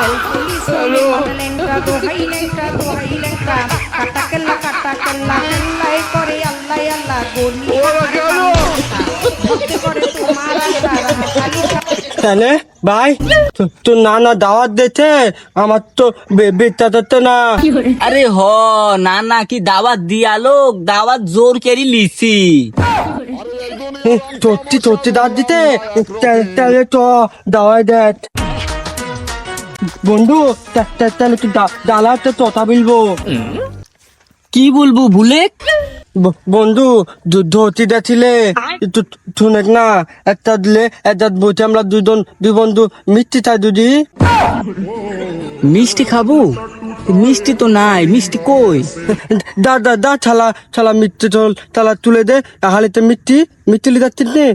el polizo le madlenka দোহাই লেঙ্কা কাটা কেল্লা কেল্লাই করে আল্লাহ আল্লাহ গনি ভক্তি করে তোমার আল্লাহ খালি তাহলে ভাই তো নানা দাওয়াত দিতে আমার তো বেটা দিতে না। আরে হ নানা কি দাওয়াত দিয়ালো, দাওয়াত জোর কেরি লিছি। সত্যি দাওয়াত দিতে তাহলে তো দাওয়াত দেখ বন্ধু, তাহলে তো দালাতে কথা বলবো। কি বলবো ভুলে? বন্ধু ধরতি দিছিলে শুনেক না একটা দিলে একটা বলছে আমরা দুই বন্ধু মিষ্টি চাই দুদি। মিষ্টি খাবো? মিষ্টি তো নাই, মিষ্টি কই? দা ছালা মিষ্টি তালা তুলে দে হালিতে মিষ্টি লি যাচ্ছিস নে।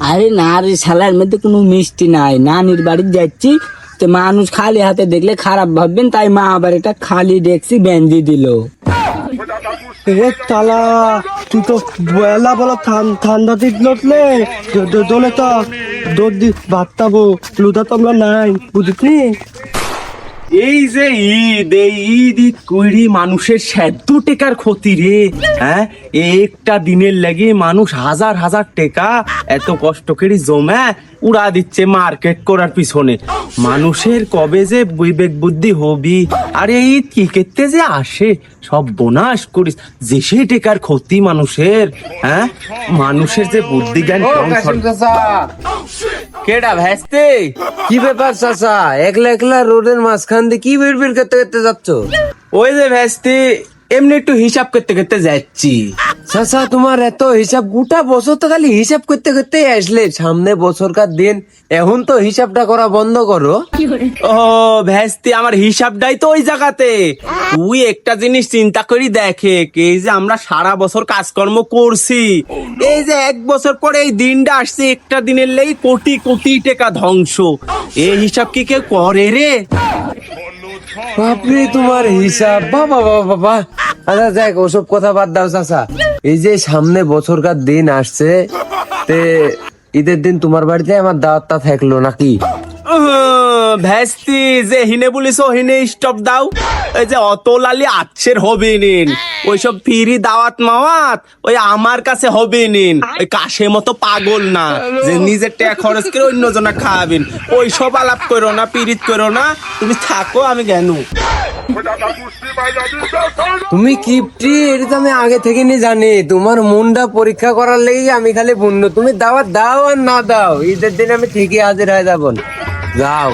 আরে না রে শালার মধ্যে কোনো মিষ্টি নাই, নানির বাড়ি যাচ্ছি তো মানুষ খালি হাতে দেখলে খারাপ ভাববেন, তাই মা আবার এটা খালি দেখছি বেঁধে দিল। তালা তুই তো বলা ঠান্ডা দিলে দোলে তো দৌড় দি ভাবতাবো লুদা তো আমরা নাই বুঝিসনি। এই যে ঈদ কইরি মানুষের ৭ টাকার ক্ষতি রে। হ্যাঁ, একটা দিনের লাগে মানুষ হাজার টাকা এত কষ্ট করে জমা উড়া দিচ্ছে মার্কেট করার পিছনে। মানুষের কবে যে বিবেক বুদ্ধি হবি? আরে ঈদ কি করতে যে আসে সব বোনাস করিস, যে সেই টাকার ক্ষতি মানুষের। হ্যাঁ, মানুষের যে বুদ্ধি জ্ঞান কেডা ভেস্তে? কি ব্যাপার চাচা, একলা রোডের মাঝখান দিয়ে কি বিড়বিড় করতে যাচ্ছ? ওই যে ভেস্তে এমনি একটু হিসাব করতে যাচ্ছি। চাচা তোমার এত হিসাব, গোটা বছর তো খালি হিসাব করতে আসলে, সামনে বছরকার দিন, এখন তো হিসাবটা করা বন্ধ করো। ও ভেস্তি, আমার হিসাবটাই তো ওই জায়গাতে। তুই একটা জিনিস চিন্তা করি দেখে, এই যে আমরা সারা বছর কাজকর্ম করছি, এই যে 1 বছর পরে এই দিনটা আসছে, একটা দিনের লেগে কোটি টাকা ধ্বংস। এই হিসাব কি কেউ করে রে? বাপরে তোমার হিসাব, বাবা। আচ্ছা দেখ, ওসব কথা বাদ দাও চাচা। এই যে সামনে বছরকার দিন আসছে, তে ঈদের দিন তোমার বাড়িতে আমার দাওয়াতটা থাকলো নাকি? ভেস্তি, যে হিনে বলিস হিনে স্টপ দাও। এই যে অত লালি আচ্ছের হবে নিন, ওইসব ফিরি দাওয়াত মাওয়াত ওই আমার কাছে হবে নিন। ওই কাশে মতো পাগল না যে নিজের টাকা খরচ করে অন্য জনা খাওয়াবেন। ওই সব আলাপ করো না, পীড়িত করো না, তুমি থাকো, আমি গেনু। তুমি কিপটি, এটা তো আমি আগে থেকে নি জানি। তোমার মনটা পরীক্ষা করার লেগে আমি খালি বন্ধু, তুমি দাওয়াত দাও আর না দাও, ঈদের দিন আমি ঠিকই হাজির হয়ে যাবো। যাও।